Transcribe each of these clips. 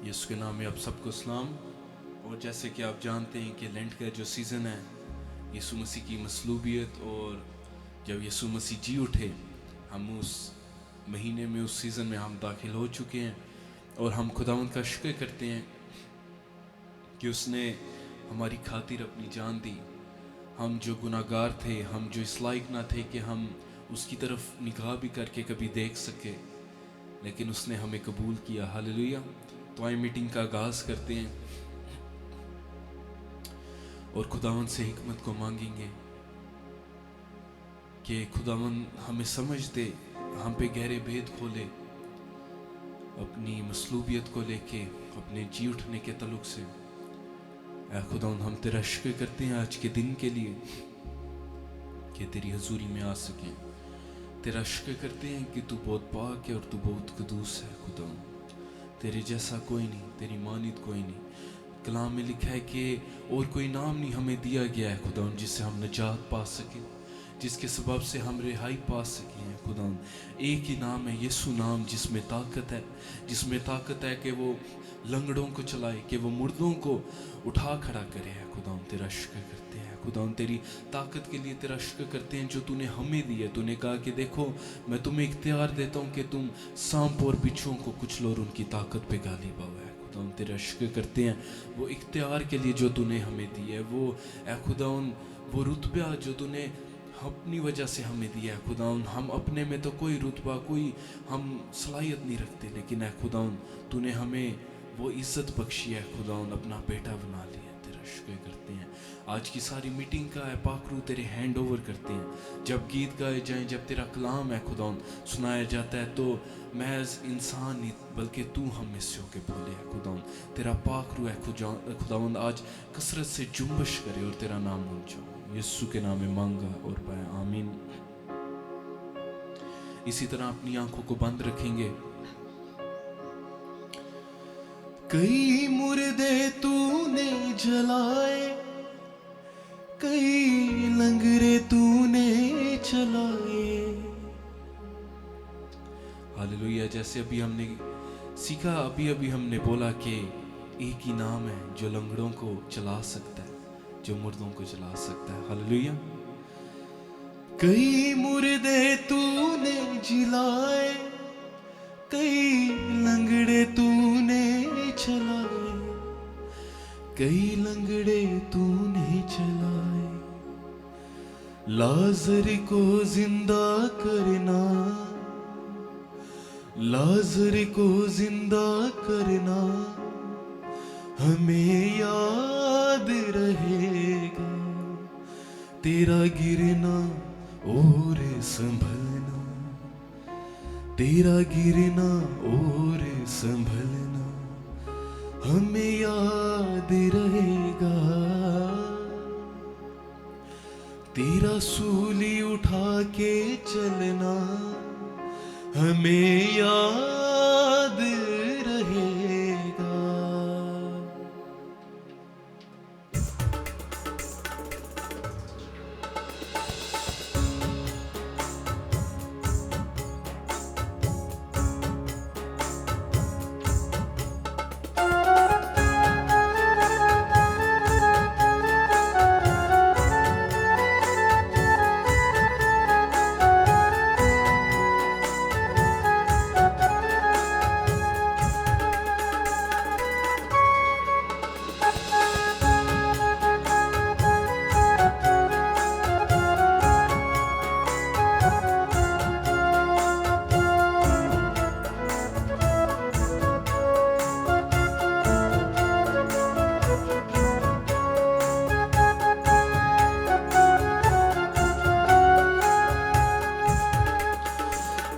यीशु के नाम में आप सबको सलाम। और जैसे कि आप जानते हैं कि लेंट का जो सीज़न है, यीशु मसीह की मसलूबियत, और जब यीशु मसीह जी उठे, हम उस महीने में, उस सीज़न में हम दाखिल हो चुके हैं। और हम खुदावंद का शुक्र करते हैं कि उसने हमारी खातिर अपनी जान दी। हम जो गुनाहगार थे, हम जो इस लायक ना थे कि हम उसकी तरफ निगाह भी करके कभी देख सके, लेकिन उसने हमें कबूल किया। हालेलुया। तो आइए मीटिंग का आगाज़ करते हैं और खुदावंद से हिकमत को मांगेंगे कि खुदावंद हमें समझ दे, हम पे गहरे भेद खोले अपनी मसलूबियत को लेके, अपने जी उठने के तल्लुक से। ऐ खुदावंद, हम तेरा शुक्र करते हैं आज के दिन के लिए कि तेरी हजूरी में आ सकें। तेरा शुक्र करते हैं कि तू बहुत पाक है और तू बहुत कदूस है। खुदावंद, तेरे जैसा कोई नहीं, तेरी मानित कोई नहीं। कलाम में लिखा है कि और कोई नाम नहीं हमें दिया गया है खुदावंद जिससे हम निजात पा सके, जिसके सबब से हम रिहाई पा सके हैं। खुदावंद, एक ही नाम है, यीशु नाम, जिसमें ताकत है, जिसमें ताकत है कि वो लंगड़ों को चलाए, कि वो मुर्दों को उठा खड़ा करे। खुदावंद, तेरा शुक्र करते हैं। खुदावंद, तेरी ताकत के लिए तेरा शुक्र करते हैं जो तूने हमें दी है। तूने कहा कि देखो, मैं तुम्हें इख्तियार देता हूँ कि तुम सांप और बिच्छुओं को कुचलो और उनकी ताकत पे गालिब आओ। खुदावंद, तेरा शुक्र करते हैं वो इख्तियार के लिए जो तूने हमें दी है, वो खुदावंद वो रुतबा जो तूने अपनी वजह से हमें दिया है। खुदावंद, हम अपने में तो कोई रुतबा, कोई हम सलाहियत नहीं रखते, लेकिन खुदावंद तूने हमें वो इज्जत बख्शी है। खुदावंद, अपना बेटा बना लिया। तेरा शुक्र करते हैं। आज की सारी मीटिंग का पाकरू तेरे हैंड ओवर करते हैं। जब गीत गाए जाएं, जब तेरा कलाम है खुदावंद सुनाया जाता है, तो महज इंसान नहीं बल्कि तू हम में से होके बोले है। खुदावंद, तेरा पाकरू है खुदावंद आज कसरत से जुम्बश करे और तेरा नाम ऊंचा। यीशु के नाम में मांगा और पाया, आमीन। इसी तरह अपनी आंखों को बंद रखेंगे। कई मुर्दे तूने जलाए, कई लंगरे तूने चलाए। हालेलुया। जैसे अभी हमने सीखा, अभी हमने बोला कि एक ही नाम है जो लंगड़ों को चला सकता है, जो मुर्दों को चला सकता है। हालेलुया। कई मुर्दे तूने जिलाए, कई लंगड़े तूने चलाए, कई लंगड़े तूने चलाए। लाजर को जिंदा करना, लाजर को जिंदा करना हमें याद रहेगा। तेरा गिरना और संभलना, तेरा गिरना और संभलना हमें याद रहेगा। तेरा सूली उठा के चलना हमें याद रहेगा।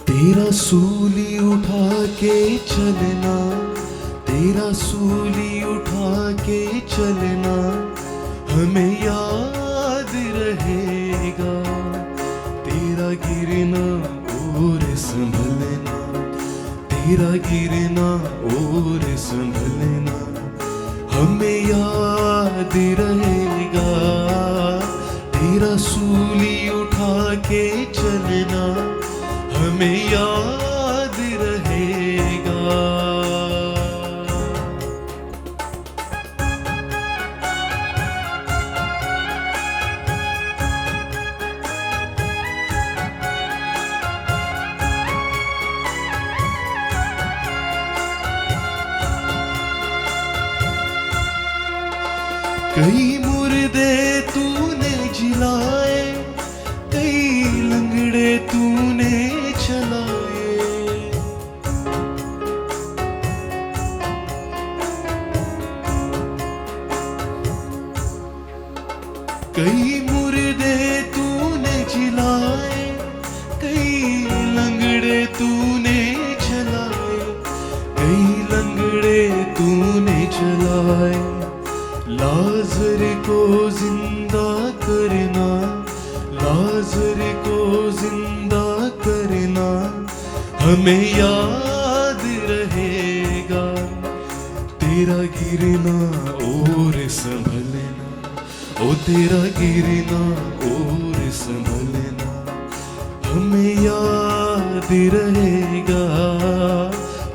तेरा सूली उठा के चलना, तेरा सूली उठा के चलना हमें याद रहेगा। तेरा गिरना और संभलना, तेरा गिरना और संभलना हमें याद रहेगा। तेरा सूली उठा के चलना हमें याद रहेगा। कई मुर्दे तूने जिलाए, कई लंगड़े तूने चलाए। कई मुर्दे तूने जिलाए, कई लंगड़े तूने चलाए, कई लंगड़े तूने चलाए। लाजर को जिंदा करना, लाजर को जिंदा करना हमें याद रहेगा। तेरा गिरना और संभलना, ओ तेरा गिरना और संभलना हमें याद रहेगा।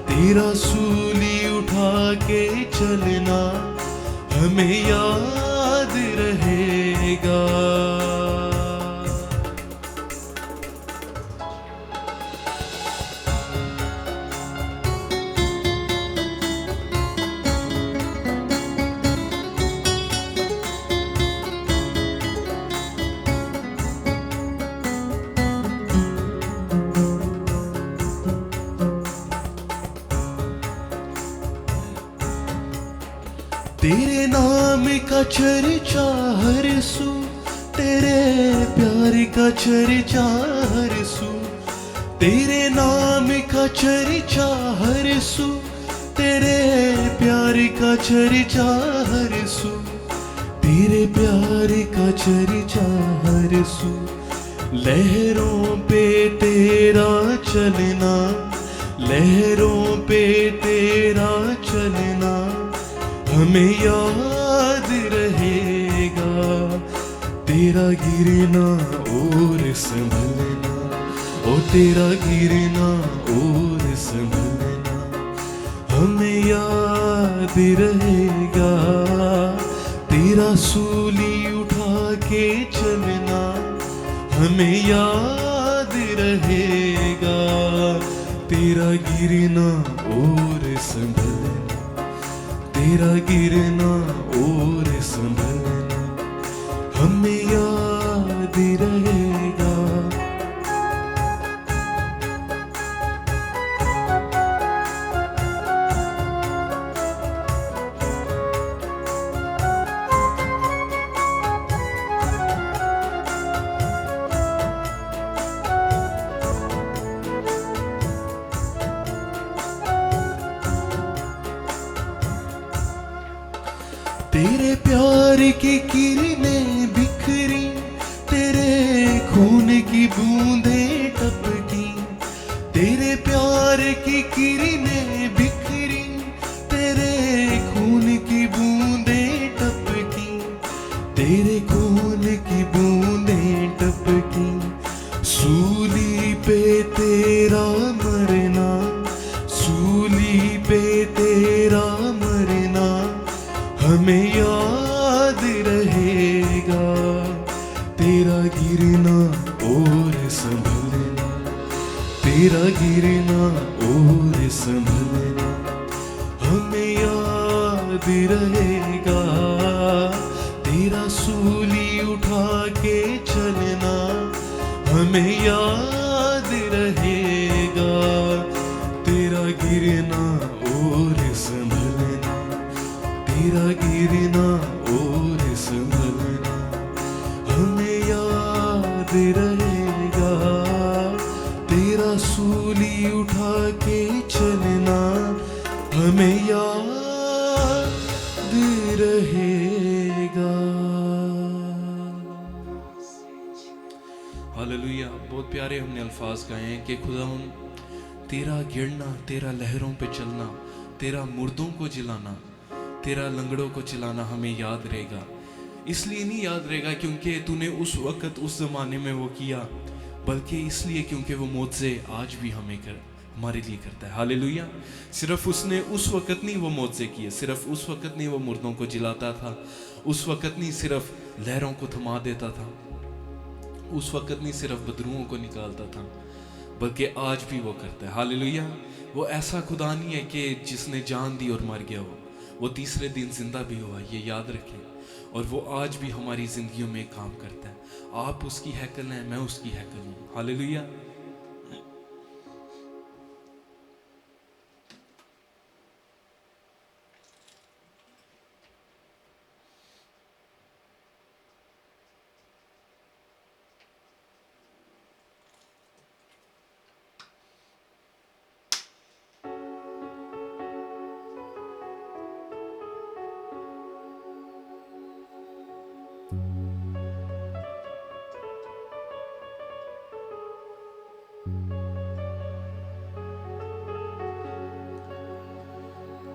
तेरा सूली उठा के चलना हमें याद रहेगा। तेरे नाम का चर्चा हर सू, तेरे प्यार का चर्चा हर सू। तेरे नाम का चर्चा हर सू, तेरे प्यार का चर्चा हर सू। तेरे प्यार का चर्चा हर सू। लहरों पे तेरा चलना, लहरों पे तेरा चलना हमें याद रहेगा। तेरा गिरना और संभलना, ओ तेरा गिरना और संभलना हमें याद रहेगा। तेरा सूली उठा के चलना हमें याद रहेगा। तेरा गिरना और संभलना, तेरा गिरना और संभलना हमें याद रहेगा। तेरे प्यार की किरणें बिखरी, तेरे खून की बूंदें टपकी। तेरे प्यार की किरणें बिखरी, तेरे खून की बूंदें टपकी। तेरे खून की बूंदें टपकी। सूली पे तेरा मरना, सूली पे तेरा मरना हमें याद रहेगा। तेरा गिरना और संभलना, तेरा गिरना और संभलना हमें याद रहेगा। तेरा सूली उठा के चलना हमें याद रहेगा। तेरा गिरना और संभलना, तेरा गिरना और संभलना हमें याद रहेगा। तेरा सूली उठा के चलना हमें याद रहेगा। हालेलुया। बहुत प्यारे हमने अल्फाज गाए हैं कि खुदावन तेरा गिरना, तेरा लहरों पे चलना, तेरा मुर्दों को जिलाना, तेरा लंगड़ों को चिल्लाना हमें याद रहेगा। इसलिए नहीं याद रहेगा क्योंकि तूने उस वक्त उस ज़माने में वो किया, बल्कि इसलिए क्योंकि वो मौज़े आज भी हमारे लिए करता है। हालेलुया। सिर्फ उसने उस वक्त नहीं वो मौज़े किए, सिर्फ उस वक्त नहीं वो मुर्दों को जिलाता था, उस वक्त नहीं सिर्फ लहरों को थमा देता था, उस वक्त नहीं सिर्फ बदरुओं को निकालता था, बल्कि आज भी वो करता है। हालेलुया। वो ऐसा खुदा नहीं है कि जिसने जान दी और मर गया। वो तीसरे दिन जिंदा भी हुआ, ये याद रखें। और वो आज भी हमारी जिंदगियों में काम करता है। आप उसकी हैकल हैं, मैं उसकी हैकल हूँ। हालेलुया।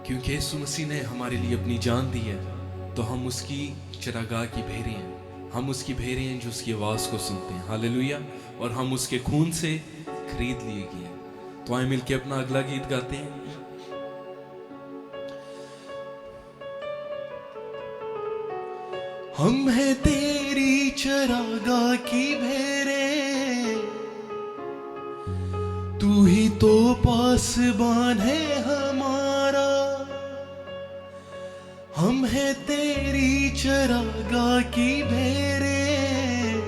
क्योंकि यीशु मसीह ने हमारे लिए अपनी जान दी है, तो हम उसकी चरागाह की भेड़ें हैं। हम उसकी भेड़ें हैं जो उसकी आवाज़ को सुनते हैं। हालेलुया। और हम उसके खून से खरीद लिए गए हैं। तो आए मिलके अपना अगला गीत गाते हैं। हम हैं तेरी चरागाह की भेड़ें, तू ही तो पासबान है हमारा। हम हैं तेरी चरागाह की भेड़ें,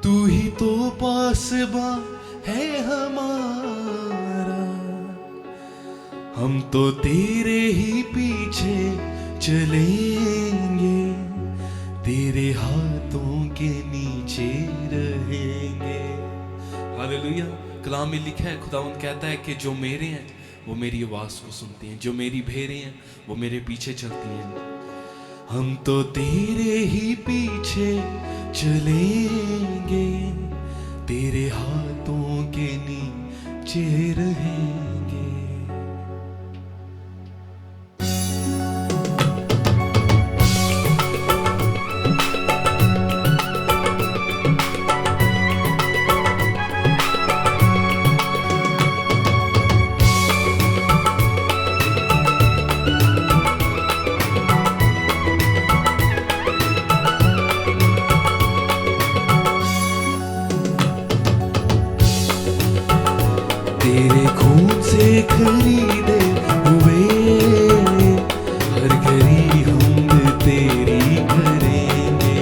तू ही तो पासबान है हमारा। हम तो तेरे ही पीछे चलेंगे, तेरे हाथों के नीचे रहेंगे। हालेलुया। कलाम में लिखा है, खुदावंद कहता है कि जो मेरे हैं वो मेरी आवाज को सुनते हैं, जो मेरी भेड़ें हैं वो मेरे पीछे चलती हैं। हम तो तेरे ही पीछे चलेंगे, तेरे हाथों के नीचे रहेंगे। तेरे खून से खरीदे हुए हर घड़ी हम तेरी करेंगे।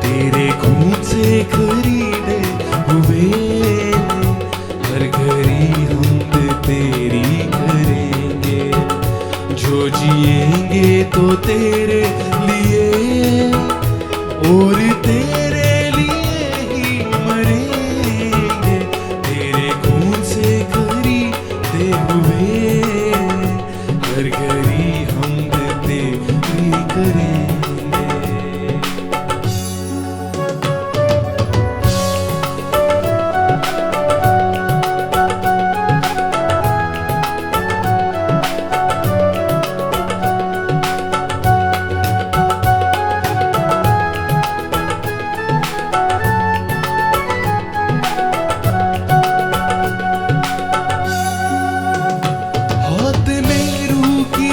तेरे खून से खरीदे हुए हर घड़ी हम तेरी करेंगे। जो जिएंगे तो तेरे लिए और तेरे लिए ही मरेंगे। तेरे खून से खरीदे हुए हर घड़ी हम तेरी करेंगे।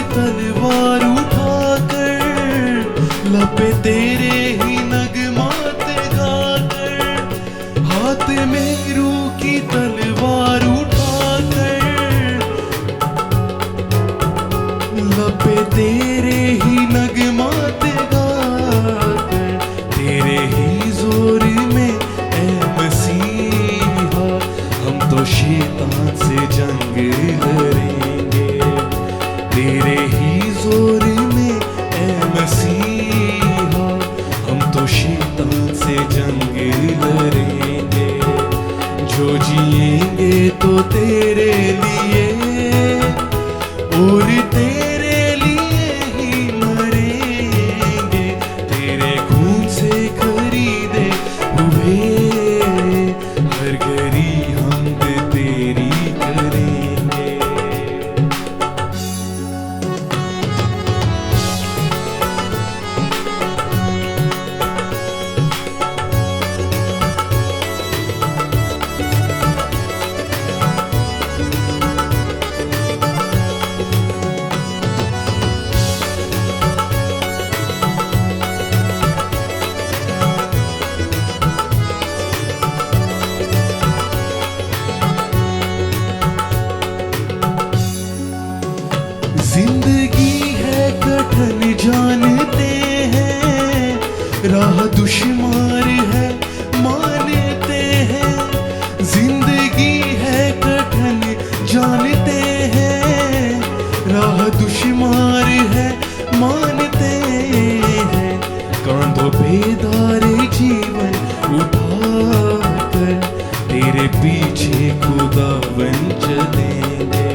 तलवार उठाकर लपे तेरे ही नगमात गाकर। हाथ में रूह की तलवार उठाकर लपे तेरे ही नगमात गाकर। तेरे ही जोर में ए मसीहा हम तो शैतान से जंग लड़ेंगे। तेरे ही जोर में ए मसीहा हम तो शैतान से जंग लड़ेंगे। जो जिएंगे तो तेरे लिए और तेरे लिए ही मरेंगे। तेरे खून से खरीदे हुए हर घड़ी हम तेरी करेंगे। जिंदगी है कठिन जानते हैं, राह दुश्वार है मानते हैं। जिंदगी है कठिन जानते हैं, राह दुश्वार है मानते हैं। कांधों पे दारे जीवन उठाकर तेरे पीछे खुदावन चलेंगे।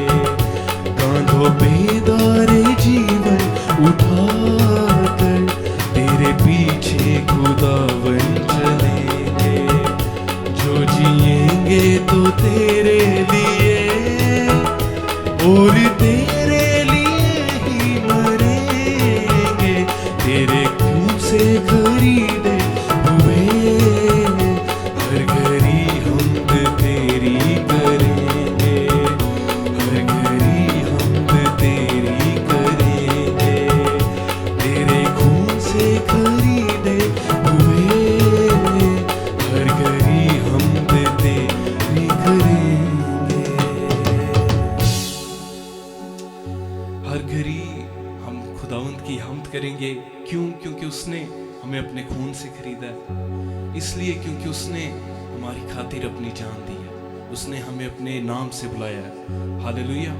कांधों पे दारे जीवन उठाकर तेरे पीछे खुदावन चलेंगे। जो जिएंगे तो तेरे लिए और तेरे लिए ही मरेंगे। तेरे खून से खरीदे हुए हर घड़ी हमद तेरी करेंगे। हर घड़ी हमद तेरी करेंगे। तेरे खून से खरीदे हुए हर घड़ी हमद तेरी करेंगे। हर घड़ी हम खुदावंद की हमद करेंगे। क्यों? क्योंकि उसने हमें अपने खून से खरीदा है। इसलिए क्योंकि उसने हमारी खातिर अपनी जान दी है। उसने हमें अपने नाम से बुलाया है। हालेलुया।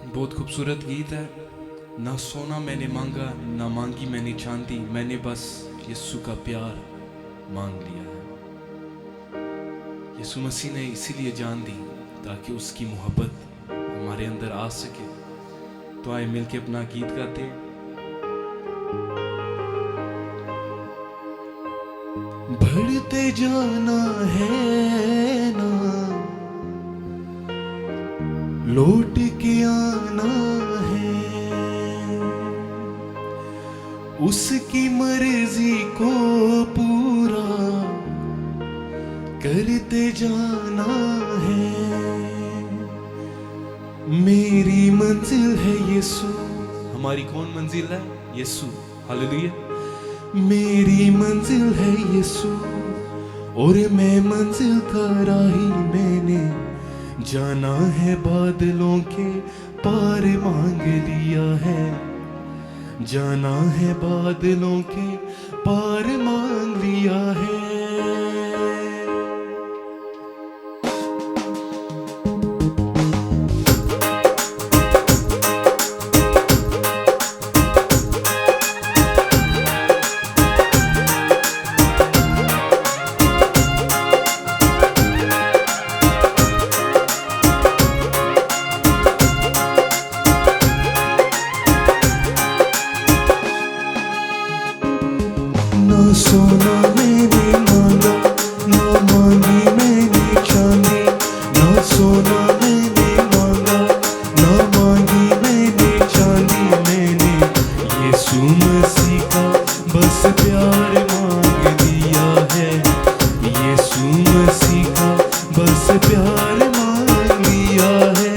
बहुत खूबसूरत गीत है। ना सोना मैंने मांगा, ना मांगी मैंने चांदी, मैंने बस यीशु का प्यार मांग लिया है। यीशु मसीह ने इसीलिए जान दी ताकि उसकी मोहब्बत हमारे अंदर आ सके। तो आए मिलके अपना गीत गाते हैं। बढ़ते जाना है ना, लौट के आना है। उसकी मर्जी को पूरा करते जाना है। मेरी मंजिल है यीशु। हमारी कौन मंजिल है? यीशु। हालेलुया। मेरी मंजिल है यीशु और मैं मंजिल का राही। मैंने जाना है बादलों के पार मांग लिया है। जाना है बादलों के पार मांग लिया है। ना सोना मैंने मांगा, ना मांगी मैंने चांदी। ना सोना मैंने मांगा, ना मांगी मैंने चांदी। मैंने यीशु मसीह का बस प्यार मांग लिया है। यीशु मसीह का बस प्यार मांग लिया है।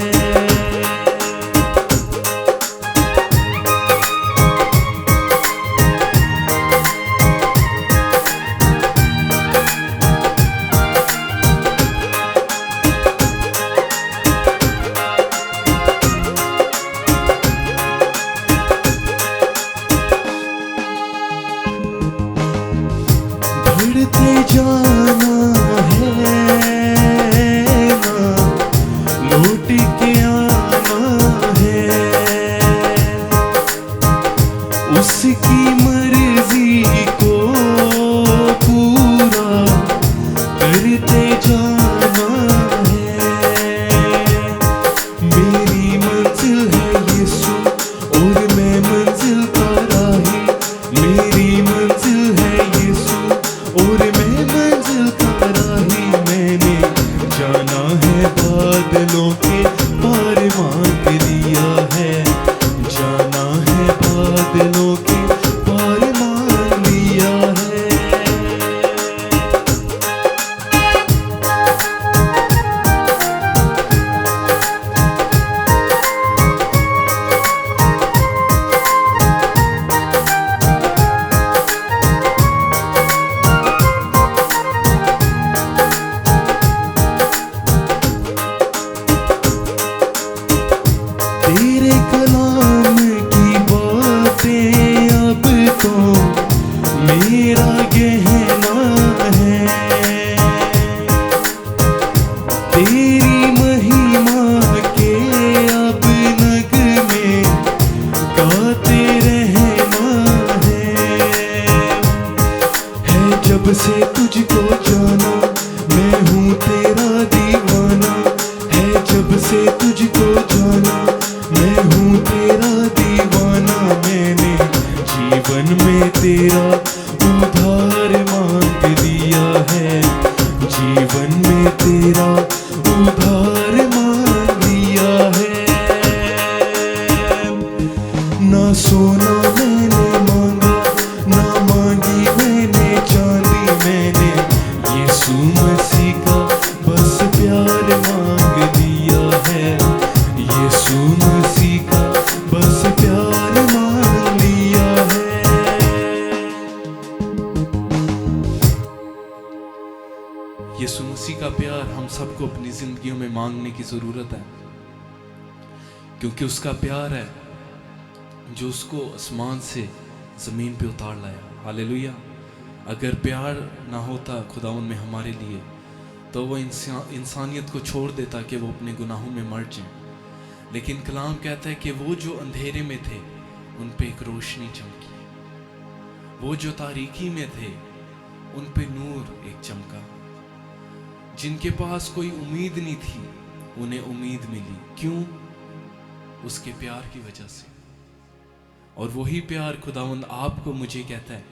बढ़ते जाना है ना, लौट के आना है। उसकी मर्जी को पूरा करते जाना है। मेरी मंजिल है यीशु और मैं मंजिल का राही। आते रहना है जब से तुझको जाना, मैं हूँ तेरा दीवाना, है जब से तुझको जाना, मैं हूँ तेरा दीवाना। मैंने जीवन में तेरा उधार मांग लिया है, जीवन में तेरा उधार मांग लिया है। ना सोना मैंने मांगा, ना मांगी मैंने चांदी, मैंने यीशु मसीह का बस प्यार मांग लिया है, यीशु मसीह का बस प्यार मांग लिया है। यीशु मसीह का प्यार हम सबको अपनी जिंदगियों में मांगने की जरूरत है, क्योंकि उसका प्यार है जो उसको आसमान से जमीन पे उतार लाया। हालेलुया। अगर प्यार ना होता खुदावन में हमारे लिए, तो वो इंसानियत को छोड़ देता कि वो अपने गुनाहों में मर जाए। लेकिन कलाम कहता है कि वो जो अंधेरे में थे उन पे एक रोशनी चमकी, वो जो तारीकी में थे उन पे नूर एक चमका। जिनके पास कोई उम्मीद नहीं थी उन्हें उम्मीद मिली। क्यों? उसके प्यार की वजह से। और वही प्यार खुदावंद आपको मुझे कहता है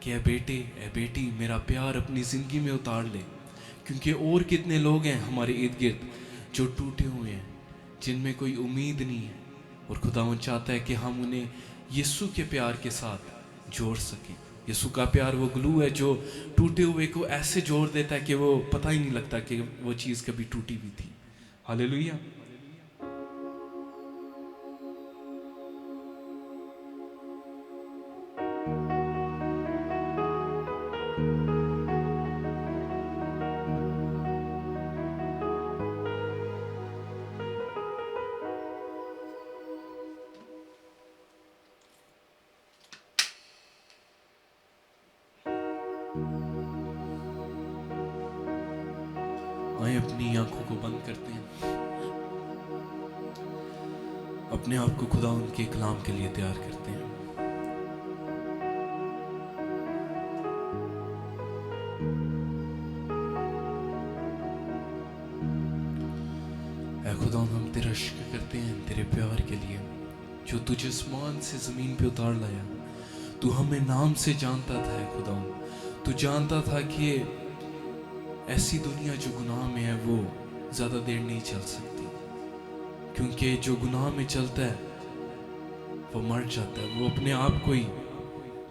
कि ए बेटे ए बेटी मेरा प्यार अपनी ज़िंदगी में उतार ले। क्योंकि और कितने लोग हैं हमारे इर्द गिर्द जो टूटे हुए हैं, जिनमें कोई उम्मीद नहीं है, और खुदावंद चाहता है कि हम उन्हें यीशु के प्यार के साथ जोड़ सकें। यीशु का प्यार वो ग्लू है जो टूटे हुए को ऐसे जोड़ देता है कि वो पता ही नहीं लगता कि वो चीज़ कभी टूटी हुई थी। हालेलुया। आए अपनी आंखों को बंद करते हैं, अपने आप को खुदा उनके कलाम के लिए तैयार करते हैं। ऐ खुदा हम तेरा शुक्र करते हैं तेरे प्यार के लिए जो तुझे आसमान से जमीन पे उतार लाया। तू हमें नाम से जानता था खुदा, तू जानता था कि ऐसी दुनिया जो गुनाह में है वो ज़्यादा देर नहीं चल सकती, क्योंकि जो गुनाह में चलता है वो मर जाता है, वो अपने आप को ही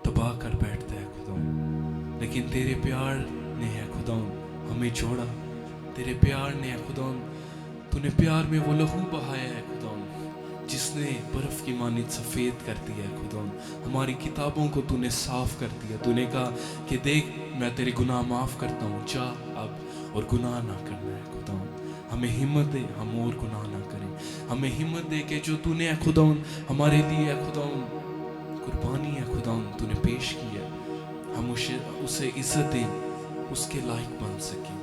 तबाह कर बैठता है खुदा। लेकिन तेरे प्यार ने है खुदा हमें छोड़ा, तेरे प्यार ने है खुदा, तूने प्यार में वो लहू बहाया है खुदा जिसने बर्फ़ की मानित सफ़ेद कर दिया है खुदा। हमारी किताबों को तूने साफ़ कर दिया। तूने कहा कि देख मैं तेरे गुनाह माफ़ करता हूँ, जा अब और गुनाह ना करना है खुदा। हमें हिम्मत दे हम और गुनाह ना करें। हमें हिम्मत दे कि जो तूने है खुदा हमारे लिए है खुदा कुर्बानी है खुदा तूने पेश की है, हम उसे इज्जत दें, उसके लायक बन सकें।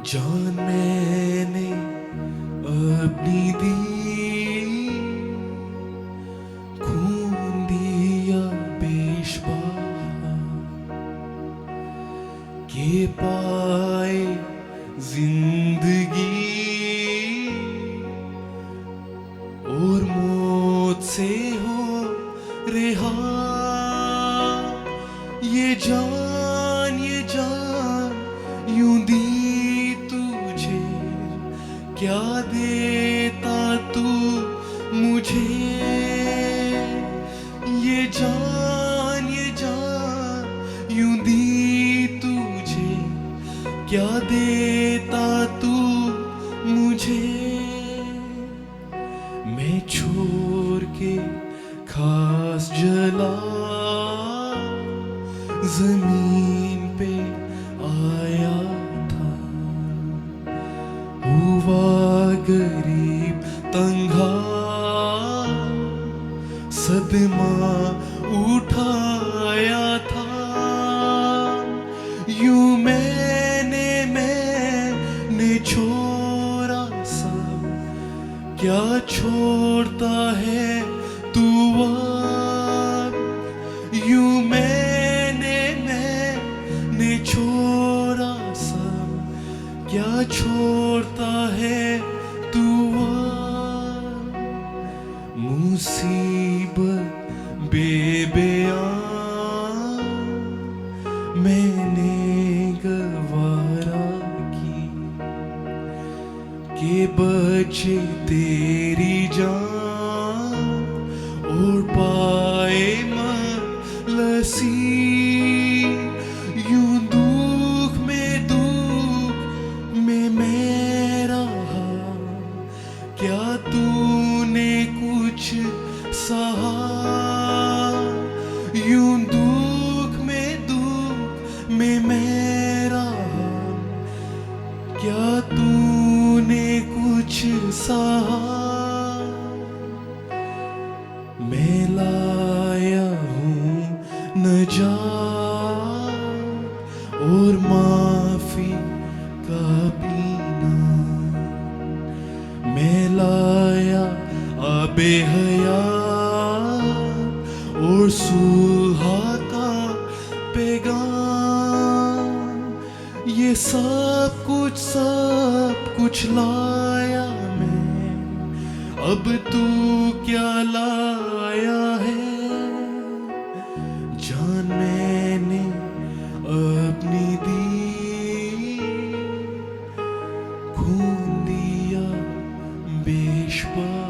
जान मैंने अपनी दी, खून दिया बेशबहा के पाए जिंदगी और मौत से हो रिहा। ये जान यूं दी क्या देता तू मुझे। ये जान यूं दी तुझे, क्या देता तू मुझे। मैं छोड़ के खास जला जमीन पे आया था, हुआ गरीब तंगा सदमा उठाया था। यूं मैंने छोड़ा सब क्या छोड़ता है तू अब, यूं मैंने छोड़ा सब, क्या छोड़ता है तू अब, मुसीबत बेबयां मैंने गवारा की, के बचे तेरी जान और पाए लसी, यूं दुख में मैं रहा, क्या तूने कुछ सहा, यूं दुख में मैं रहा, क्या तूने कुछ सहा, मैं लाया हूँ नजात और माफी का पीना, मैं लाया आबे हयात और सुलह का पैगाम, ये सब कुछ लाया मैं, अब तू क्या लाया है, जान मैंने अपनी दी, खून दिया बेशबहा,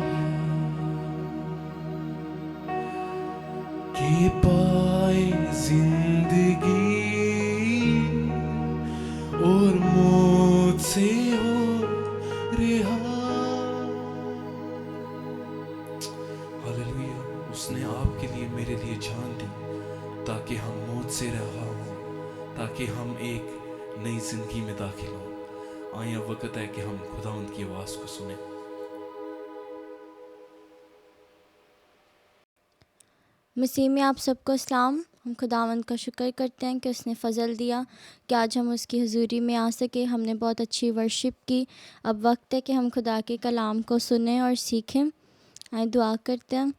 के पाए जिंदगी और मौत से हो रिहा। हालेलुया। उसने आपके लिए मेरे लिए जान दी ताकि हम मौत से रहा हों, ताकि हम एक नई जिंदगी में दाखिल हों। आया वक्त है कि हम खुदावंद की आवाज़ को सुने। मसीह में आप सबको सलाम। हम खुदावंद का शुक्र करते हैं कि उसने फ़ज़ल दिया कि आज हम उसकी हुजूरी में आ सके। हमने बहुत अच्छी वर्शिप की। अब वक्त है कि हम खुदा के कलाम को सुनें और सीखें। आए दुआ करते हैं।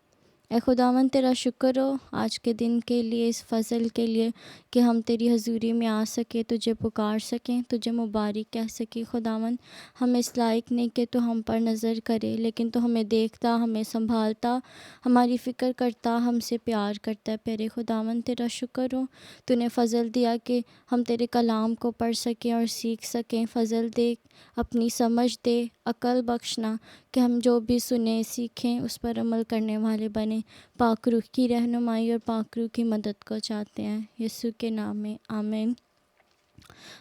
ए खुदावंद तेरा शुक्र हो आज के दिन के लिए, इस फ़ज़ल के लिए कि हम तेरी हुजूरी में आ सके, तुझे पुकार सकें, तुझे मुबारक कह सकें। खुदावंद हम इस लायक नहीं कि तो हम पर नज़र करे, लेकिन तो हमें देखता, हमें संभालता, हमारी फ़िक्र करता, हमसे प्यार करता है। प्यारे खुदावंद तेरा शुक्र हो, तूने फ़ज़ल दिया कि हम तेरे कलाम को पढ़ सकें और सीख सकें। फ़ज़ल दे, अपनी समझ दे, अकल बख्शना कि हम जो भी सुने सीखें उस पर अमल करने वाले बने। पाक रूह की रहनुमाई और पाक रूह की मदद को चाहते हैं, यीशु के नाम में आमीन।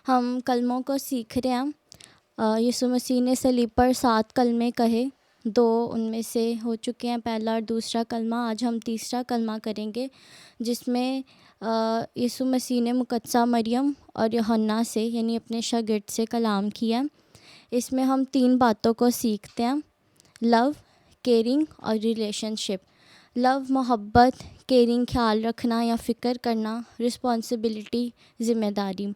हम कलमों को सीख रहे हैं। यीशु मसीह ने सलीब पर 7 कलमे कहे, 2 उनमें से हो चुके हैं, पहला और दूसरा कलमा। आज हम तीसरा कलमा करेंगे जिसमें यीशु मसीह ने मुकद्दसा मरियम और यूहन्ना से यानी अपने शागिर्द से कलाम किया। इसमें हम 3 बातों को सीखते हैं, लव, केयरिंग और रिलेशनशिप। लव मोहब्बत, केयरिंग ख्याल रखना या फ़िक्र करना, रिस्पॉन्सिबिलिटी ज़िम्मेदारी।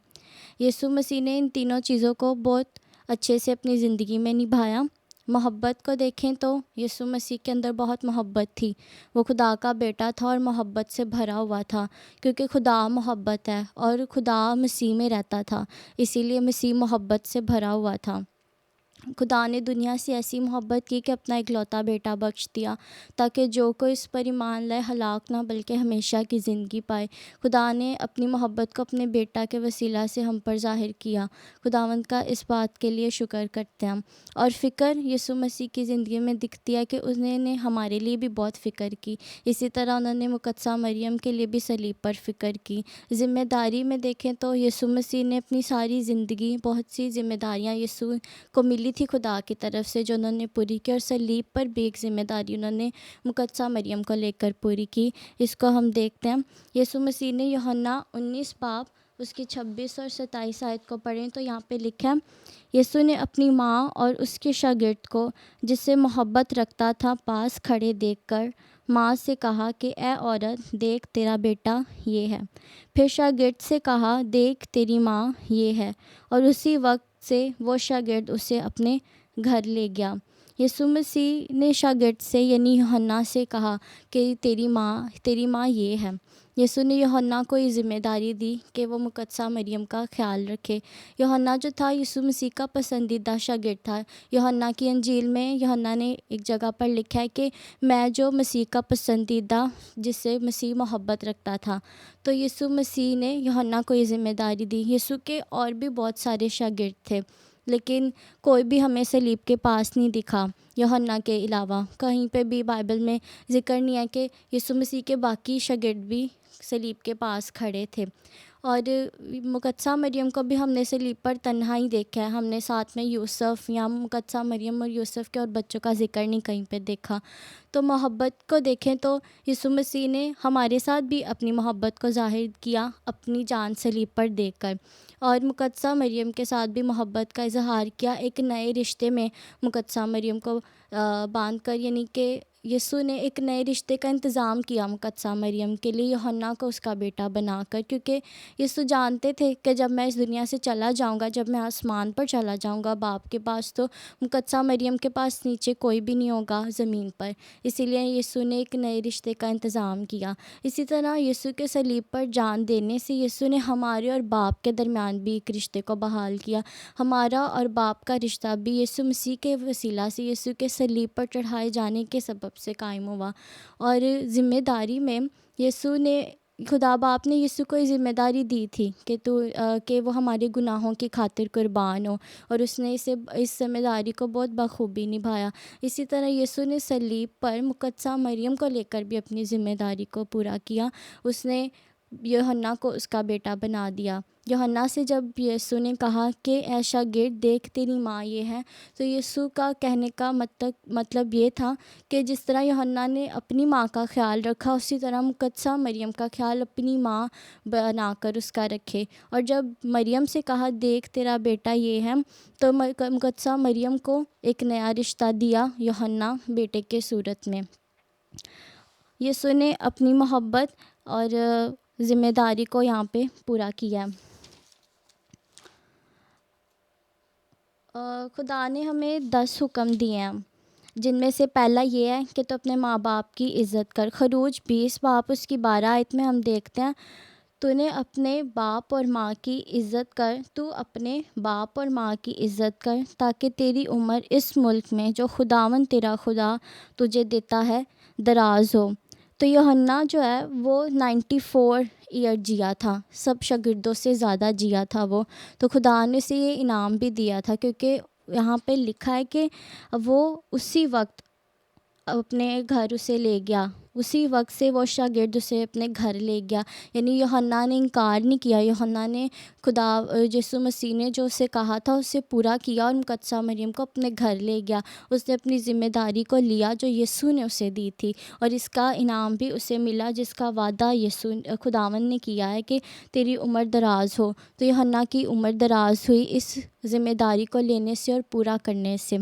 यीशु मसीह ने इन तीनों चीज़ों को बहुत अच्छे से अपनी ज़िंदगी में निभाया। मोहब्बत को देखें तो यीशु मसीह के अंदर बहुत मोहब्बत थी। वो खुदा का बेटा था और मोहब्बत से भरा हुआ था, क्योंकि खुदा मोहब्बत है और खुदा मसीह में रहता था, इसीलिए मसीह मोहब्बत से भरा हुआ था। खुदा ने दुनिया से ऐसी मोहब्बत की कि अपना इकलौता बेटा बख्श दिया ताकि जो कोई इस पर ईमान लाए हलाक ना बल्कि हमेशा की ज़िंदगी पाए। खुदा ने अपनी मोहब्बत को अपने बेटा के वसीला से हम पर ज़ाहिर किया। खुदावंद का इस बात के लिए शुक्र करते हैं। और फ़िक्र यीशु मसीह की ज़िंदगी में दिखती है कि उन्होंने हमारे लिए भी बहुत फ़िक्र की। इसी तरह उन्होंने मुकद्दसा मरियम के लिए भी सलीब पर फ़िक्र की। ज़िम्मेदारी में देखें तो यीशु मसीह ने अपनी सारी ज़िंदगी, बहुत सी ज़िम्मेदारियाँ यीशु को मिली थी खुदा की तरफ से जो उन्होंने पूरी की, और सलीब पर भी एक ज़िम्मेदारी उन्होंने मुकद्दसा मरियम को लेकर पूरी की। इसको हम देखते हैं। यीशु मसीह ने यूहन्ना 19 बाब उसकी 26 और 27 आयत को पढ़ें तो यहाँ पे लिखा है, यीशु ने अपनी माँ और उसके शागिर्द को जिससे मोहब्बत रखता था पास खड़े देखकर माँ से कहा कि ए औरत, देख तेरा बेटा ये है। फिर शागिर्द से कहा, देख तेरी माँ ये है। और उसी वक्त से वो शागिर्द उसे अपने घर ले गया। यीशु मसीह ने शागिर्द से यानी यूहन्ना से कहा कि तेरी माँ ये है। यीशु ने यूहन्ना को ये ज़िम्मेदारी दी कि वो मुकद्दसा मरियम का ख्याल रखे। यूहन्ना जो था यीशु मसीह का पसंदीदा शागिर्द था। यूहन्ना की अंजील में यूहन्ना ने एक जगह पर लिखा है कि मैं जो मसीह का पसंदीदा, जिससे मसीह मोहब्बत रखता था। तो यीशु मसीह ने यूहन्ना को ये ज़िम्मेदारी दी। यीशु के और भी बहुत सारे शागिर्द थे, लेकिन कोई भी हमें सलीब के पास नहीं दिखा यूहन्ना के अलावा। कहीं पे भी बाइबल में ज़िक्र नहीं है कि यीशु मसीह के बाकी शागिर्द भी सलीब के पास खड़े थे। और मुकद्दसा मरियम को भी हमने सलीब पर तन्हा ही देखा है। हमने साथ में यूसुफ या मुकद्दसा मरियम और यूसुफ के और बच्चों का ज़िक्र नहीं कहीं पे देखा। तो मोहब्बत को देखें तो यीशु मसीह ने हमारे साथ भी अपनी मोहब्बत को ज़ाहिर किया अपनी जान सलीब पर देकर, और मुकद्दसा मरियम के साथ भी मोहब्बत का इजहार किया एक नए रिश्ते में मुकद्दसा मरियम को बांध कर, यानी कि यीशु ने एक नए रिश्ते का इंतज़ाम किया मुकद्दसा मरियम के लिए यूहन्ना को उसका बेटा बनाकर, क्योंकि यीशु जानते थे कि जब मैं इस दुनिया से चला जाऊंगा, जब मैं आसमान पर चला जाऊंगा बाप के पास, तो मुकद्दसा मरियम के पास नीचे कोई भी नहीं होगा ज़मीन पर। इसीलिए यीशु ने एक नए रिश्ते का इंतज़ाम किया। इसी तरह यीशु के सलीब पर जान देने से यीशु ने हमारे और बाप के दरमियान भी एक रिश्ते को बहाल किया। हमारा और बाप का रिश्ता भी यीशु मसीह के वसीला से, यीशु के सलीब पर चढ़ाए जाने के सबब से कायम हुआ। और ज़िम्मेदारी में यीशु ने, खुदा बाप ने यीशु को ये ज़िम्मेदारी दी थी कि वो हमारे गुनाहों की खातिर कुर्बान हो, और उसने इस ज़िम्मेदारी को बहुत बखूबी निभाया। इसी तरह यीशु ने सलीब पर मुकद्दसा मरियम को लेकर भी अपनी ज़िम्मेदारी को पूरा किया। उसने यूहन्ना को उसका बेटा बना दिया। यूहन्ना से जब यीशु ने कहा कि ऐ शागिर्द देख तेरी माँ ये है, तो यीशु का कहने का मतलब ये था कि जिस तरह यूहन्ना ने अपनी माँ का ख्याल रखा, उसी तरह मुकद्दसा मरियम का ख्याल अपनी माँ बनाकर उसका रखे। और जब मरियम से कहा देख तेरा बेटा ये है, तो मुकद्दसा मरियम को एक नया रिश्ता दिया यूहन्ना बेटे के सूरत में। यीशु ने अपनी मोहब्बत और ज़िम्मेदारी को यहाँ पे पूरा किया। खुदा ने हमें 10 हुक्म दिए हैं, जिनमें से पहला ये है कि तो अपने माँ बाप की इज़्ज़त कर। खरूज 20 बाप उसकी 12 आयत में हम देखते हैं, तूने अपने बाप और माँ की इज़्ज़त कर, तू अपने बाप और माँ की इज़्ज़त कर, ताकि तेरी उम्र इस मुल्क में जो खुदावन तेरा खुदा तुझे देता है दराज हो। तो यूहन्ना जो है वो 94 ईयर जिया था, सब शागिर्दों से ज़्यादा जिया था वो। तो खुदा ने उसे ये इनाम भी दिया था, क्योंकि यहाँ पे लिखा है कि वो उसी वक्त अपने घर उसे ले गया, उसी वक्त से वो शागिर्द उसे अपने घर ले गया। यानी यूहन्ना ने इनकार नहीं किया, यूहन्ना ने खुदा यीशु मसीह ने जो उसे कहा था उसे पूरा किया और मुकद्दसा मरियम को अपने घर ले गया। उसने अपनी ज़िम्मेदारी को लिया जो यीशु ने उसे दी थी, और इसका इनाम भी उसे मिला जिसका वादा यीशु खुदावन ने किया है कि तेरी उम्र दराज हो। तो यूहन्ना की उम्र दराज हुई इस ज़िम्मेदारी को लेने से और पूरा करने से।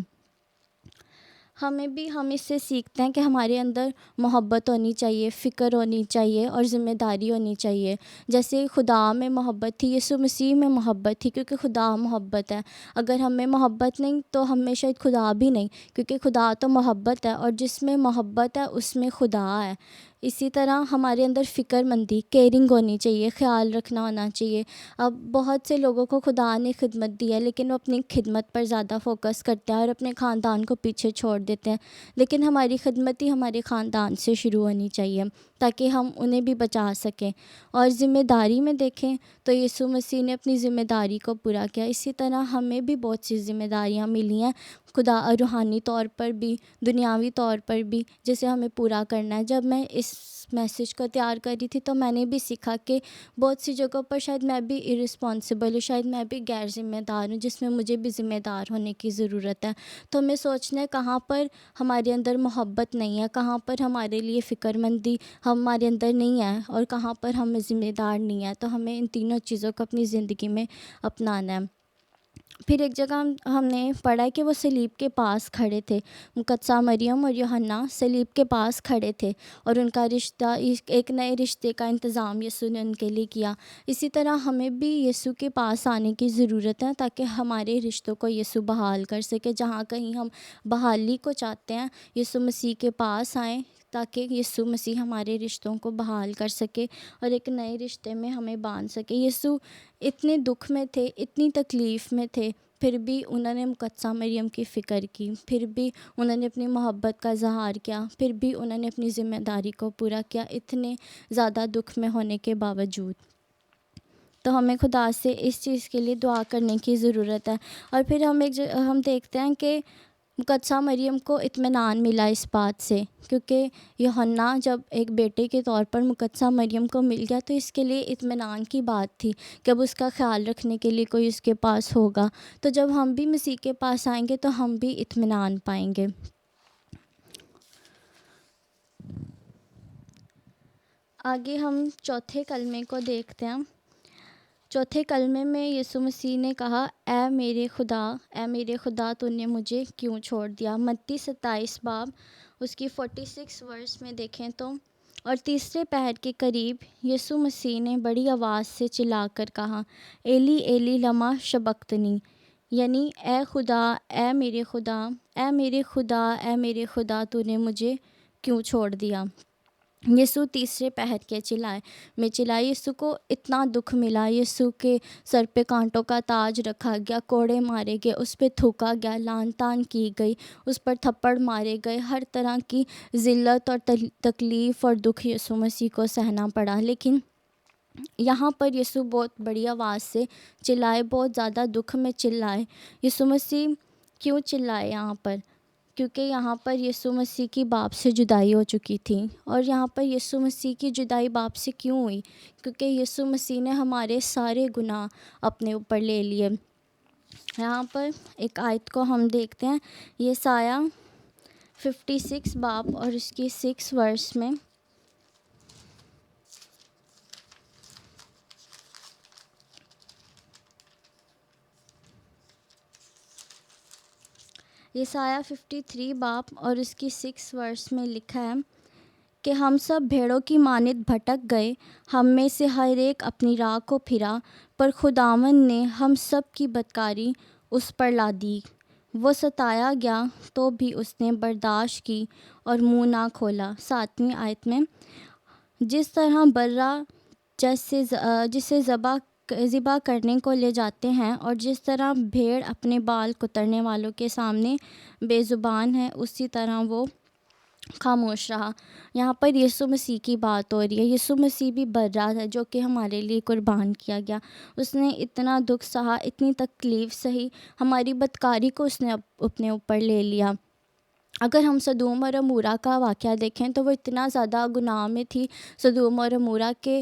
हम इससे सीखते हैं कि हमारे अंदर मोहब्बत होनी चाहिए, फ़िक्र होनी चाहिए और ज़िम्मेदारी होनी चाहिए। जैसे खुदा में मोहब्बत थी, यीशु मसीह में मोहब्बत थी, क्योंकि खुदा मोहब्बत है। अगर हमें मोहब्बत नहीं तो हमें शायद खुदा भी नहीं, क्योंकि खुदा तो मोहब्बत है, और जिसमें मोहब्बत है उसमें खुदा है। इसी तरह हमारे अंदर फ़िक्रमंदी, केयरिंग होनी चाहिए, ख़्याल रखना होना चाहिए। अब बहुत से लोगों को खुदा ने खिदमत दी है, लेकिन वो अपनी खिदमत पर ज़्यादा फ़ोकस करते हैं और अपने ख़ानदान को पीछे छोड़ देते हैं। लेकिन हमारी खिदमत ही हमारे ख़ानदान से शुरू होनी चाहिए, ताकि हम उन्हें भी बचा सकें। और ज़िम्मेदारी में देखें तो यीशु मसीह ने अपनी ज़िम्मेदारी को पूरा किया। इसी तरह हमें भी बहुत सी ज़िम्मेदारियाँ मिली हैं, खुदा रूहानी तौर पर भी, दुनियावी तौर पर भी, जिसे हमें पूरा करना है। जब मैं इस मैसेज को तैयार कर रही थी तो मैंने भी सीखा कि बहुत सी जगहों पर शायद मैं भी इरिस्पॉन्सिबल हूँ, शायद मैं भी गैर ज़िम्मेदार हूँ, जिसमें मुझे भी ज़िम्मेदार होने की ज़रूरत है। तो हमें सोचना है कहाँ पर हमारे अंदर मोहब्बत नहीं है, कहाँ पर हमारे लिए फ़िक्रमंदी हमारे अंदर नहीं है, और कहाँ पर हम ज़िम्मेदार नहीं है। तो हमें इन तीनों चीज़ों को अपनी ज़िंदगी में अपनाना है। फिर एक जगह हमने पढ़ा है कि वो सलीब के पास खड़े थे। मुकद्दसा मरियम और यूहन्ना सलीब के पास खड़े थे और उनका रिश्ता एक नए रिश्ते का इंतज़ाम यीशु ने उनके लिए किया। इसी तरह हमें भी यीशु के पास आने की ज़रूरत है ताकि हमारे रिश्तों को यीशु बहाल कर सके। जहाँ कहीं हम बहाली को चाहते हैं, यीशु मसीह के पास आएँ ताकि यीशु मसीह हमारे रिश्तों को बहाल कर सके और एक नए रिश्ते में हमें बांध सके। यीशु इतने दुख में थे, इतनी तकलीफ़ में थे, फिर भी उन्होंने मुकद्दसा मरियम की फ़िक्र की, फिर भी उन्होंने अपनी मोहब्बत का इज़हार किया, फिर भी उन्होंने अपनी ज़िम्मेदारी को पूरा किया, इतने ज़्यादा दुख में होने के बावजूद। तो हमें खुदा से इस चीज़ के लिए दुआ करने की ज़रूरत है। और फिर हम देखते हैं कि मुकद्दसा मरियम को इत्मीनान मिला इस बात से, क्योंकि यूहन्ना जब एक बेटे के तौर पर मुकद्दसा मरियम को मिल गया तो इसके लिए इत्मीनान की बात थी कि अब उसका ख्याल रखने के लिए कोई उसके पास होगा। तो जब हम भी मसीह के पास आएंगे तो हम भी इत्मीनान पाएंगे। आगे हम चौथे कलमे को देखते हैं। चौथे कलमे में यीशु मसीह ने कहा, ऐ मेरे खुदा तूने मुझे क्यों छोड़ दिया। मत्ती 27 बाब उसकी 46 वर्स में देखें तो, और तीसरे पहर के करीब यीशु मसीह ने बड़ी आवाज़ से चिल्लाकर कहा, एली एली लमा शबक्तनी, यानी ऐ मेरे खुदा, ऐ मेरे खुदा, ऐ मेरे खुदा तूने मुझे क्यों छोड़ दिया। यीशु तीसरे पहर के चिल्लाए। यीशु को इतना दुख मिला, यीशु के सर पे कांटों का ताज रखा गया, कोड़े मारे गए, उस पर थूका गया, लान तान की गई, उस पर थप्पड़ मारे गए, हर तरह की ज़िल्लत और तकलीफ़ और दुख यीशु मसीह को सहना पड़ा। लेकिन यहाँ पर यीशु बहुत बड़ी आवाज़ से चिल्लाए, बहुत ज़्यादा दुख में चिल्लाए। यीशु मसीह क्यों चिल्लाए यहाँ पर? क्योंकि यहाँ पर यीशु मसीह की बाप से जुदाई हो चुकी थी। और यहाँ पर यीशु मसीह की जुदाई बाप से क्यों हुई? क्योंकि यीशु मसीह ने हमारे सारे गुनाह अपने ऊपर ले लिए। यहाँ पर एक आयत को हम देखते हैं, यशायाह 56 बाब और उसकी 6 वर्स में, यशायाह 53 बाब और उसकी 6 वर्स में लिखा है कि हम सब भेड़ों की मानित भटक गए, हम में से हर एक अपनी राह को फिरा, पर खुदावन ने हम सब की बदकारी उस पर ला दी। वो सताया गया तो भी उसने बर्दाश्त की और मुंह ना खोला। 7वीं आयत में, जिस तरह बर्रा जिसे ज़िबा करने को ले जाते हैं और जिस तरह भेड़ अपने बाल कुतरने वालों के सामने बेज़ुबान है, उसी तरह वो खामोश रहा। यहाँ पर यीशु मसीह की बात हो रही है। यीशु मसीह भी बर्रा है जो कि हमारे लिए कुर्बान किया गया। उसने इतना दुख सहा, इतनी तकलीफ़ सही, हमारी बदकारी को उसने अपने ऊपर ले लिया। अगर हम सदोम और अमूरा का वाक़या देखें तो वो इतना ज़्यादा गुनाह में थी सदोम और अमूरा के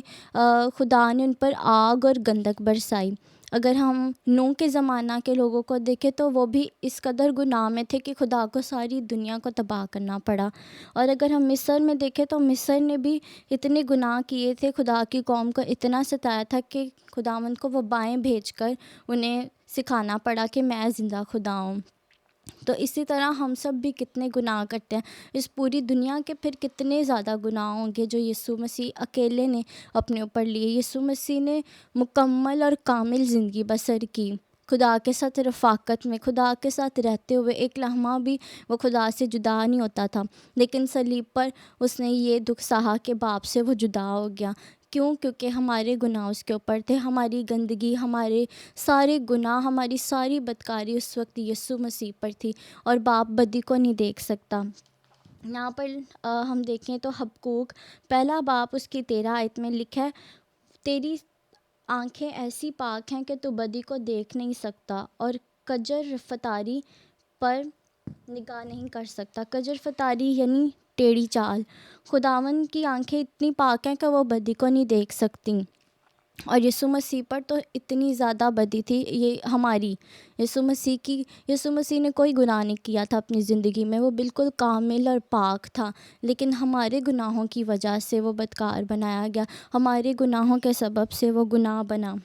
खुदा ने उन पर आग और गंधक बरसाई। अगर हम नूह के ज़माना के लोगों को देखें तो वो भी इस कदर गुनाह में थे कि खुदा को सारी दुनिया को तबाह करना पड़ा। और अगर हम मिस्र में देखें तो मिस्र ने भी इतने गुनाह किए थे, खुदा की कौम को इतना सताया था कि खुदावंद को वबाएँ भेजकर उन्हें सिखाना पड़ा कि मैं ज़िंदा खुदा हूँ। तो इसी तरह हम सब भी कितने गुनाह करते हैं। इस पूरी दुनिया के फिर कितने ज़्यादा गुनाह होंगे जो यीशु मसीह अकेले ने अपने ऊपर लिए। यीशु मसीह ने मुकम्मल और कामिल ज़िंदगी बसर की, खुदा के साथ रफ़ाकत में, खुदा के साथ रहते हुए एक लम्हा भी वो खुदा से जुदा नहीं होता था। लेकिन सलीब पर उसने ये दुख सहा कि बाप से वो जुदा हो गया। क्यों? क्योंकि हमारे गुनाह उसके ऊपर थे, हमारी गंदगी, हमारे सारे गुनाह, हमारी सारी बदकारी उस वक्त यीशु मसीह पर थी और बाप बदी को नहीं देख सकता। यहाँ पर हम देखें तो हबक्कूक पहला बाप उसकी 13 आयत में लिखा है, तेरी आँखें ऐसी पाक हैं कि तू बदी को देख नहीं सकता और कजर फतारी पर निगाह नहीं कर सकता। कजर फतारी यानी टेढ़ी चाल। खुदावन की आंखें इतनी पाक हैं कि वो बदी को नहीं देख सकती। और यीशु मसीह पर तो इतनी ज़्यादा बदी थी ये हमारी। यीशु मसीह ने कोई गुनाह नहीं किया था अपनी ज़िंदगी में, वो बिल्कुल कामिल और पाक था। लेकिन हमारे गुनाहों की वजह से वो बदकार बनाया गया, हमारे गुनाहों के सबब से वो गुनाह बना।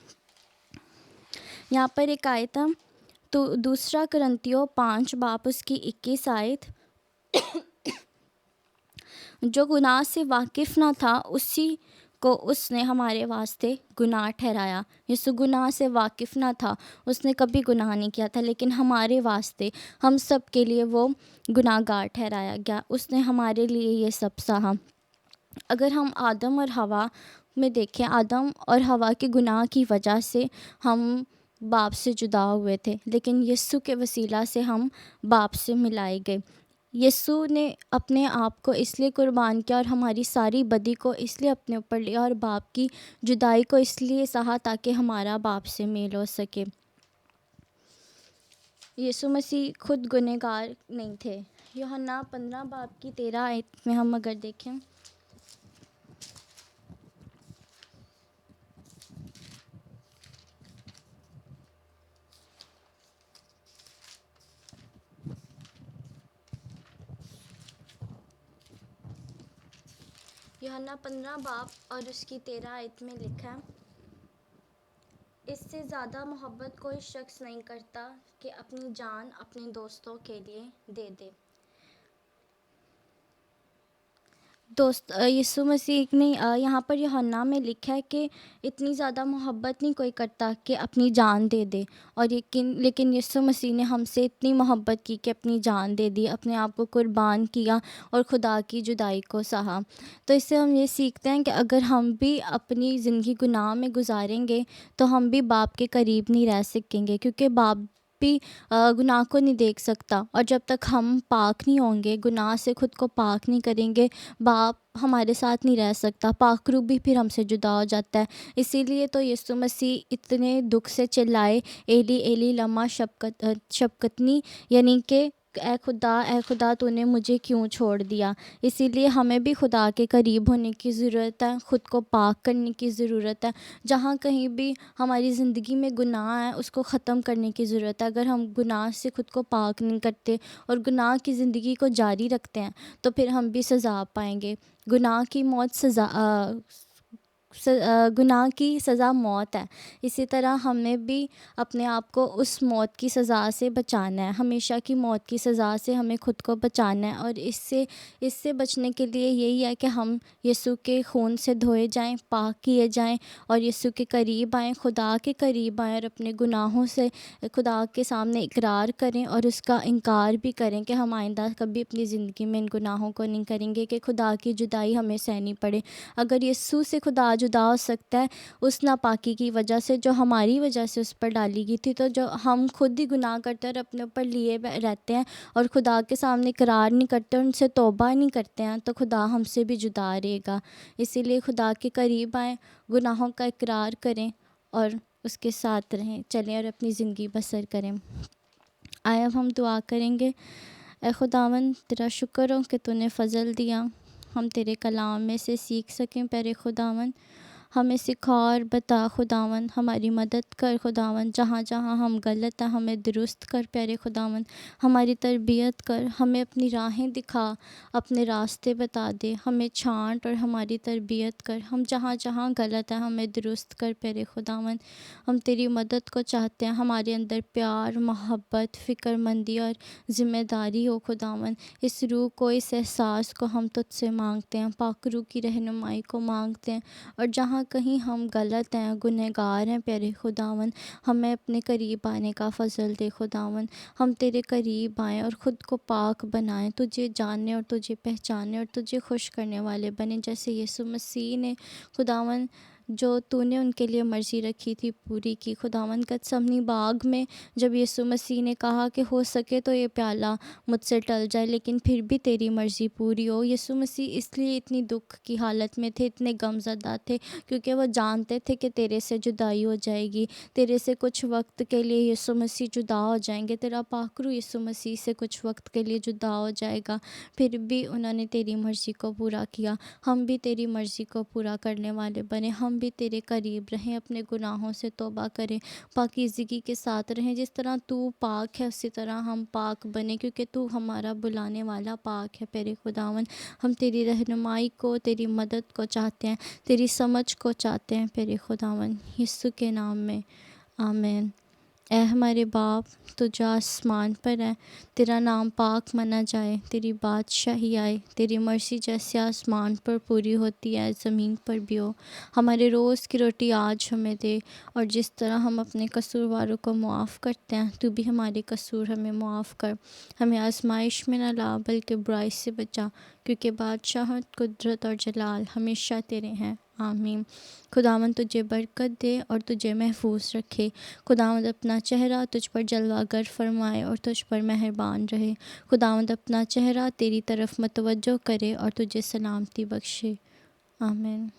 यहाँ पर एक आयत है, तो दूसरा करंतियों 5 बाप उसकी 21 आयत, जो गुनाह से वाकिफ़ ना था उसी को उसने हमारे वास्ते गुनाह ठहराया। यीशु गुनाह से वाकिफ़ ना था, उसने कभी गुनाह नहीं किया था, लेकिन हमारे वास्ते हम सब के लिए वो गुनाहगार ठहराया गया। उसने हमारे लिए ये सब सहा। अगर हम आदम और हवा में देखें, आदम और हवा के गुनाह की वजह से हम बाप से जुदा हुए थे, लेकिन यीशु के वसीला से हम बाप से मिलाए गए। यीशु ने अपने आप को इसलिए कुर्बान किया और हमारी सारी बदी को इसलिए अपने ऊपर लिया और बाप की जुदाई को इसलिए सहा ताकि हमारा बाप से मेल हो सके। यीशु मसीह खुद गुनहगार नहीं थे। यूहन्ना 15 बाब की 13 आयत में हम अगर देखें, यूहन्ना 15 बाब और उसकी 13 आयत में लिखा है, इससे ज़्यादा मोहब्बत कोई शख्स नहीं करता कि अपनी जान अपने दोस्तों के लिए दे दे। यीशु मसीह ने यहाँ पर यूहन्ना में लिखा है कि इतनी ज़्यादा मोहब्बत नहीं कोई करता कि अपनी जान दे दे, और लेकिन यीशु मसीह ने हमसे इतनी मोहब्बत की कि अपनी जान दे दी, अपने आप को कुर्बान किया और खुदा की जुदाई को सहा। तो इससे हम ये सीखते हैं कि अगर हम भी अपनी ज़िंदगी गुनाह में गुजारेंगे तो हम भी बाप के करीब नहीं रह सकेंगे, क्योंकि बाप भी गुनाह को नहीं देख सकता, और जब तक हम पाक नहीं होंगे, गुनाह से खुद को पाक नहीं करेंगे, बाप हमारे साथ नहीं रह सकता। पाक रूह भी फिर हमसे जुदा हो जाता है। इसीलिए तो यीशु मसीह इतने दुख से चिल्लाए, एली एली लमा शबक्तनी, यानी कि ए खुदा तूने मुझे क्यों छोड़ दिया। इसीलिए हमें भी खुदा के करीब होने की ज़रूरत है, ख़ुद को पाक करने की ज़रूरत है। जहाँ कहीं भी हमारी ज़िंदगी में गुनाह है उसको ख़त्म करने की ज़रूरत है। अगर हम गुनाह से ख़ुद को पाक नहीं करते और गुनाह की ज़िंदगी को जारी रखते हैं तो फिर हम भी सज़ा पाएंगे। गुनाह की गुनाह की सज़ा मौत है। इसी तरह हमें भी अपने आप को उस मौत की सज़ा से बचाना है, हमेशा की मौत की सज़ा से हमें ख़ुद को बचाना है। और इससे बचने के लिए यही है कि हम यीशु के खून से धोए जाएं, पाक किए जाएं और यीशु के करीब आएं, खुदा के करीब आएं और अपने गुनाहों से खुदा के सामने इकरार करें और उसका इनकार भी करें कि हम आइंदा कभी अपनी ज़िंदगी में इन गुनाहों को नहीं करेंगे, कि खुदा की जुदाई हमें सहनी पड़े। अगर यीशु से खुदा जुदा हो सकता है उस नापाकी की वजह से जो हमारी वजह से उस पर डाली गई थी, तो जो हम खुद ही गुनाह करते हैं और अपने ऊपर लिए रहते हैं और खुदा के सामने इकरार नहीं करते और उनसे तौबा नहीं करते हैं, तो खुदा हमसे भी जुदा रहेगा। इसीलिए खुदा के करीब आएँ, गुनाहों का इकरार करें और उसके साथ रहें, चलें और अपनी ज़िंदगी बसर करें। आए अब हम दुआ करेंगे। ए खुदावन, तेरा शुक्र हो कि तूने फ़ज़ल दिया, हम तेरे कलाम में से सीख सकें। प्यारे खुदावन, हमें सिखा और बता खुदावन, हमारी मदद कर खुदावन, जहाँ जहाँ हम गलत हैं हमें दुरुस्त कर। प्यारे खुदावन, हमारी तरबियत कर, हमें अपनी राहें दिखा, अपने रास्ते बता दे, हमें छांट और हमारी तरबियत कर। हम जहाँ जहाँ गलत हैं हमें दुरुस्त कर। प्यारे खुदावन, हम तेरी मदद को चाहते हैं, हमारे अंदर प्यार, मोहब्बत, फ़िक्रमंदी और ज़िम्मेदारी हो खुदावन। इस रूह को, इस एहसास को हम तुझसे मांगते हैं, पाक रूह की रहनुमाई को मांगते हैं। और जहाँ कहीं हम गलत हैं, गुनहगार हैं, प्यारे खुदावन, हमें अपने करीब आने का फ़ज़ल दे खुदावन। हम तेरे करीब आएँ और ख़ुद को पाक बनाएं, तुझे जानने और तुझे पहचाने और तुझे खुश करने वाले बने, जैसे यीशु मसीह ने खुदावन जो तूने उनके लिए मर्ज़ी रखी थी पूरी की। खुदावन गतसमनी बाग में जब यीशु मसीह ने कहा कि हो सके तो ये प्याला मुझसे टल जाए लेकिन फिर भी तेरी मर्ज़ी पूरी हो, यीशु मसीह इसलिए इतनी दुख की हालत में थे, इतने गमज़दा थे, क्योंकि वो जानते थे कि तेरे से जुदाई हो जाएगी, तेरे से कुछ वक्त के लिए यीशु मसीह जुदा हो जाएंगे, तेरा पाकरू यीशु मसीह से कुछ वक्त के लिए जुदा हो जाएगा। फिर भी उन्होंने तेरी मर्ज़ी को पूरा किया। हम भी तेरी मर्ज़ी को पूरा करने वाले बने, हम भी तेरे करीब रहें, अपने गुनाहों से तौबा करें, पाकीज़गी के साथ रहें। जिस तरह तू पाक है उसी तरह हम पाक बने, क्योंकि तू हमारा बुलाने वाला पाक है। प्यारे खुदावन, हम तेरी रहनुमाई को, तेरी मदद को चाहते हैं, तेरी समझ को चाहते हैं प्यारे खुदावन, यीशु के नाम में, आमीन। ए हमारे बाप, तो जो आसमान पर है, तेरा नाम पाक मना जाए, तेरी बादशाही आए, तेरी मर्ज़ी जैसे आसमान पर पूरी होती है ज़मीन पर भी हो। हमारे रोज़ की रोटी आज हमें दे, और जिस तरह हम अपने कसूरवारों को मुआफ़ करते हैं, तू भी हमारे कसूर हमें मुआफ़ कर। हमें आजमाइश में न ला, बल्कि बुराई से बचा, क्योंकि बादशाहत, कुदरत और जलाल हमेशा तेरे हैं। आमीन। खुदावंद तुझे बरकत दे और तुझे महफूज रखे। खुदावंद अपना चेहरा तुझ पर जलवागर फरमाए और तुझ पर मेहरबान रहे। खुदावंद अपना चेहरा तेरी तरफ मतवज्जो करे और तुझे सलामती बख्शे। आमीन।